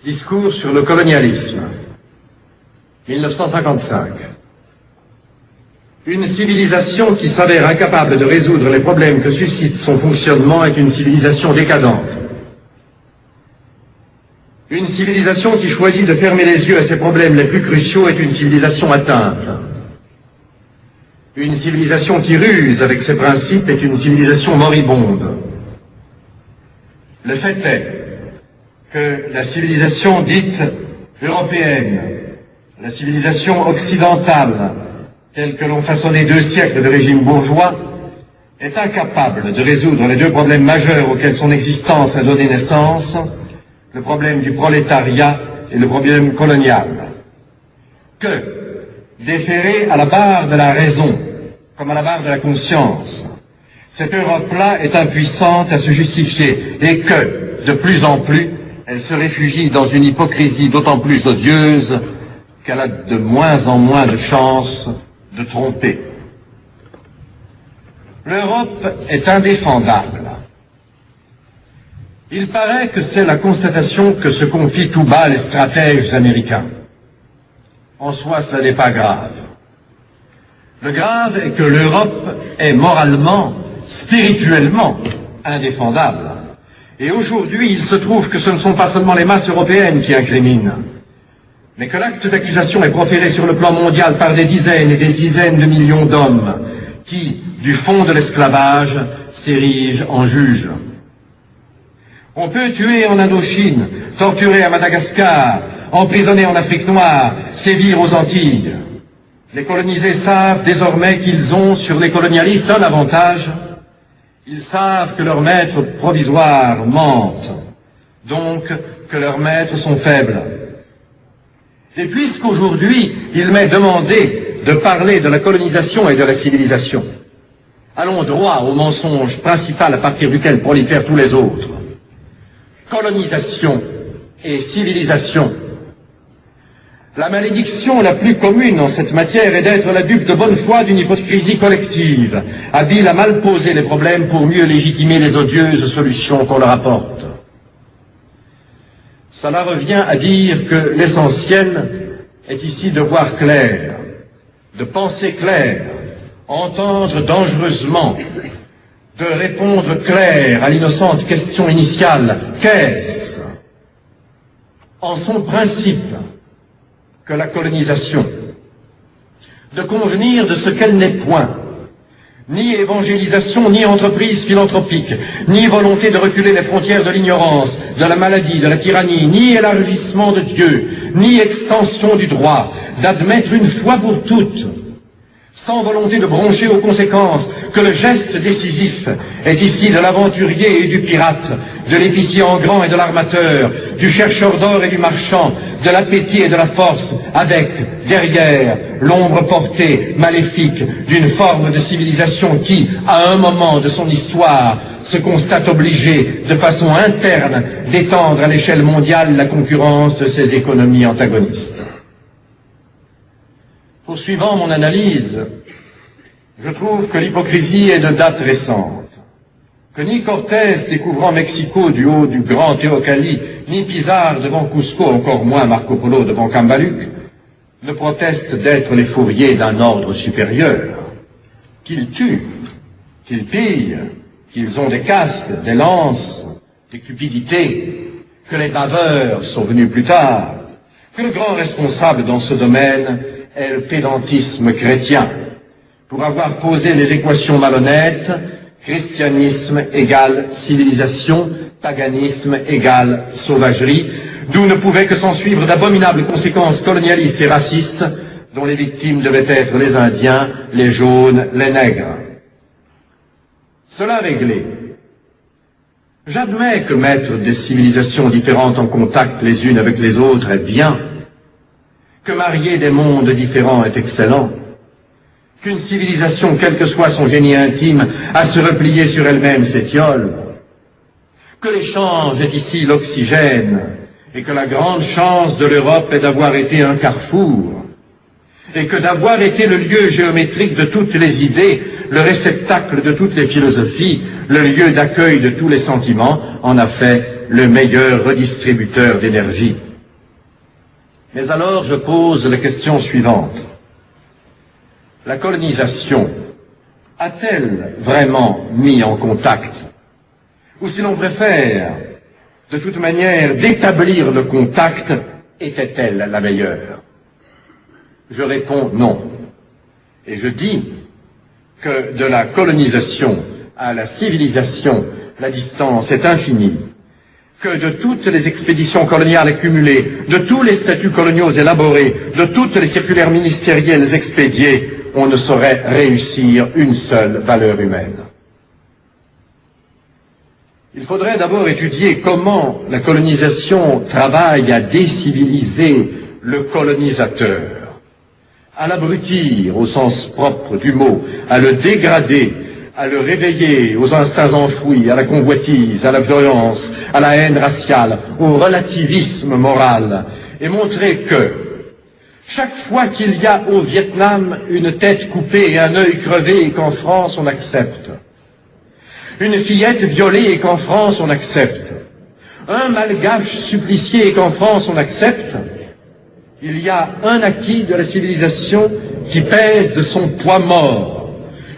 Discours sur le colonialisme, 1955. Une civilisation qui s'avère incapable de résoudre les problèmes que suscite son fonctionnement est une civilisation décadente. Une civilisation qui choisit de fermer les yeux à ses problèmes les plus cruciaux est une civilisation atteinte. Une civilisation qui ruse avec ses principes est une civilisation moribonde. Le fait est que la civilisation dite européenne, la civilisation occidentale, telle que l'ont façonné 2 siècles de régime bourgeois, est incapable de résoudre les 2 problèmes majeurs auxquels son existence a donné naissance, le problème du prolétariat et le problème colonial. Que, déférée à la barre de la raison, comme à la barre de la conscience, cette Europe-là est impuissante à se justifier et que, de plus en plus, elle se réfugie dans une hypocrisie d'autant plus odieuse qu'elle a de moins en moins de chances de tromper. L'Europe est indéfendable. Il paraît que c'est la constatation que se confient tout bas les stratèges américains. En soi, cela n'est pas grave. Le grave est que l'Europe est moralement, spirituellement indéfendable. Et aujourd'hui, il se trouve que ce ne sont pas seulement les masses européennes qui incriminent, mais que l'acte d'accusation est proféré sur le plan mondial par des dizaines et des dizaines de millions d'hommes qui, du fond de l'esclavage, s'érigent en juges. On peut tuer en Indochine, torturer à Madagascar, emprisonner en Afrique noire, sévir aux Antilles. Les colonisés savent désormais qu'ils ont sur les colonialistes un avantage. Ils savent que leurs maîtres provisoires mentent, donc que leurs maîtres sont faibles. Et puisqu'aujourd'hui, il m'est demandé de parler de la colonisation et de la civilisation, allons droit au mensonge principal à partir duquel prolifèrent tous les autres. Colonisation et civilisation. La malédiction la plus commune en cette matière est d'être la dupe de bonne foi d'une hypocrisie collective, habile à mal poser les problèmes pour mieux légitimer les odieuses solutions qu'on leur apporte. Cela revient à dire que l'essentiel est ici de voir clair, de penser clair, entendre dangereusement, de répondre clair à l'innocente question initiale, qu'est-ce, en son principe, que la colonisation, de convenir de ce qu'elle n'est point, ni évangélisation, ni entreprise philanthropique, ni volonté de reculer les frontières de l'ignorance, de la maladie, de la tyrannie, ni élargissement de Dieu, ni extension du droit, d'admettre une fois pour toutes, sans volonté de broncher aux conséquences, que le geste décisif est ici de l'aventurier et du pirate, de l'épicier en grand et de l'armateur, du chercheur d'or et du marchand, de l'appétit et de la force, avec, derrière, l'ombre portée, maléfique, d'une forme de civilisation qui, à un moment de son histoire, se constate obligée, de façon interne, d'étendre à l'échelle mondiale la concurrence de ses économies antagonistes. Poursuivant mon analyse, je trouve que l'hypocrisie est de date récente, que ni Cortés découvrant Mexico du haut du grand Teocalli, ni Pizarre devant Cusco, encore moins Marco Polo devant Cambaluc, ne protestent d'être les fourriers d'un ordre supérieur, qu'ils tuent, qu'ils pillent, qu'ils ont des casques, des lances, des cupidités, que les baveurs sont venus plus tard, que le grand responsable dans ce domaine est le pédantisme chrétien, pour avoir posé les équations malhonnêtes, christianisme égale civilisation, paganisme égale sauvagerie, d'où ne pouvaient que s'en suivre d'abominables conséquences colonialistes et racistes, dont les victimes devaient être les Indiens, les jaunes, les nègres. Cela réglé, j'admets que mettre des civilisations différentes en contact les unes avec les autres est bien, que marier des mondes différents est excellent, qu'une civilisation, quel que soit son génie intime, à se replier sur elle-même s'étiole, que l'échange est ici l'oxygène, et que la grande chance de l'Europe est d'avoir été un carrefour, et que d'avoir été le lieu géométrique de toutes les idées, le réceptacle de toutes les philosophies, le lieu d'accueil de tous les sentiments, en a fait le meilleur redistributeur d'énergie. Mais alors je pose la question suivante. La colonisation a-t-elle vraiment mis en contact? Ou si l'on préfère, de toute manière, d'établir le contact, était-elle la meilleure? Je réponds non. Et je dis que de la colonisation à la civilisation, la distance est infinie, que de toutes les expéditions coloniales accumulées, de tous les statuts coloniaux élaborés, de toutes les circulaires ministérielles expédiées, on ne saurait réussir une seule valeur humaine. Il faudrait d'abord étudier comment la colonisation travaille à déciviliser le colonisateur, à l'abrutir au sens propre du mot, à le dégrader, à le réveiller aux instincts enfouis, à la convoitise, à la violence, à la haine raciale, au relativisme moral, et montrer que chaque fois qu'il y a au Vietnam une tête coupée et un œil crevé et qu'en France on accepte, une fillette violée et qu'en France on accepte, un malgache supplicié et qu'en France on accepte, il y a un acquis de la civilisation qui pèse de son poids mort,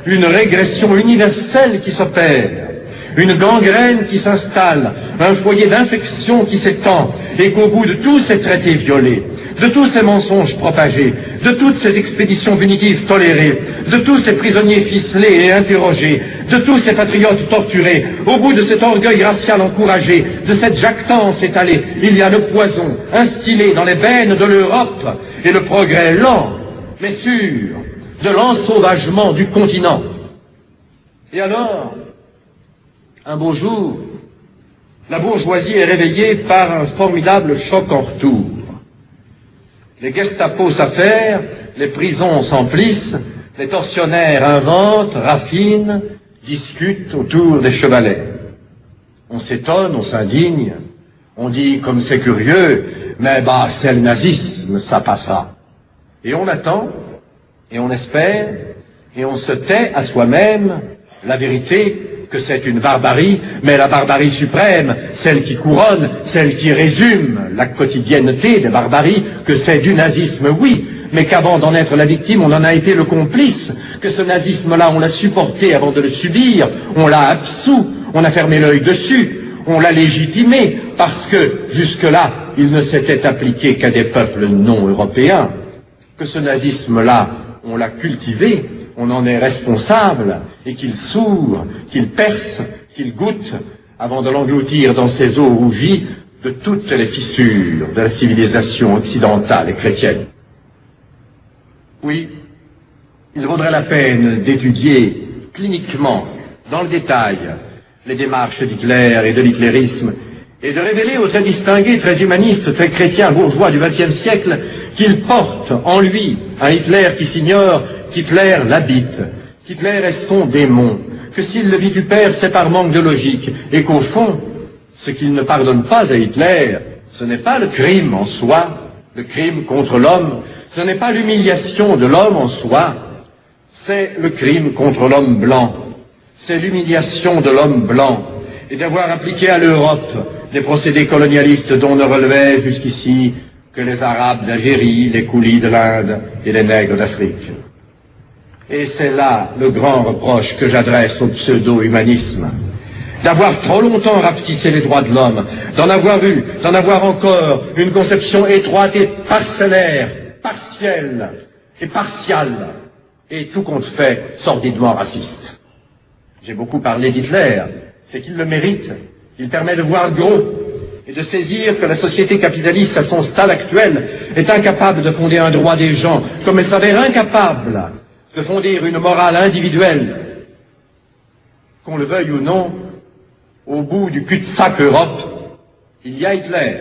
une régression universelle qui s'opère, une gangrène qui s'installe, un foyer d'infection qui s'étend, et qu'au bout de tous ces traités violés, de tous ces mensonges propagés, de toutes ces expéditions punitives tolérées, de tous ces prisonniers ficelés et interrogés, de tous ces patriotes torturés, au bout de cet orgueil racial encouragé, de cette jactance étalée, il y a le poison instillé dans les veines de l'Europe et le progrès lent, mais sûr, de l'ensauvagement du continent. Et alors, un beau jour, la bourgeoisie est réveillée par un formidable choc en retour. Les Gestapos s'affairent, les prisons s'emplissent, les tortionnaires inventent, raffinent, discutent autour des chevalets. On s'étonne, on s'indigne, on dit comme c'est curieux, mais bah c'est le nazisme, ça passera. Et on attend, et on espère, et on se tait à soi-même la vérité que c'est une barbarie, mais la barbarie suprême, celle qui couronne, celle qui résume la quotidienneté des barbaries, que c'est du nazisme, oui, mais qu'avant d'en être la victime, on en a été le complice, que ce nazisme-là, on l'a supporté avant de le subir, on l'a absous, on a fermé l'œil dessus, on l'a légitimé, parce que, jusque-là, il ne s'était appliqué qu'à des peuples non européens, que ce nazisme-là, on l'a cultivé, on en est responsable, et qu'il sourd, qu'il perce, qu'il goûte, avant de l'engloutir dans ses eaux rougies de toutes les fissures de la civilisation occidentale et chrétienne. Oui, il vaudrait la peine d'étudier cliniquement, dans le détail, les démarches d'Hitler et de l'hitlérisme, et de révéler aux très distingués, très humanistes, très chrétiens bourgeois du XXe siècle qu'il porte en lui un Hitler qui s'ignore, qu'Hitler l'habite, qu'Hitler est son démon, que s'il le vitupère, c'est par manque de logique, et qu'au fond, ce qu'il ne pardonne pas à Hitler, ce n'est pas le crime en soi, le crime contre l'homme, ce n'est pas l'humiliation de l'homme en soi, c'est le crime contre l'homme blanc, c'est l'humiliation de l'homme blanc, et d'avoir appliqué à l'Europe des procédés colonialistes dont ne relevaient jusqu'ici que les Arabes d'Algérie, les Koulis de l'Inde et les nègres d'Afrique. Et c'est là le grand reproche que j'adresse au pseudo-humanisme, d'avoir trop longtemps rapetissé les droits de l'homme, d'en avoir encore une conception étroite et parcellaire, partielle et partiale, et tout compte fait sordidement raciste. J'ai beaucoup parlé d'Hitler, c'est qu'il le mérite, il permet de voir gros et de saisir que la société capitaliste à son stade actuel est incapable de fonder un droit des gens, comme elle s'avère incapable de fonder une morale individuelle. Qu'on le veuille ou non, au bout du cul-de-sac Europe, il y a Hitler.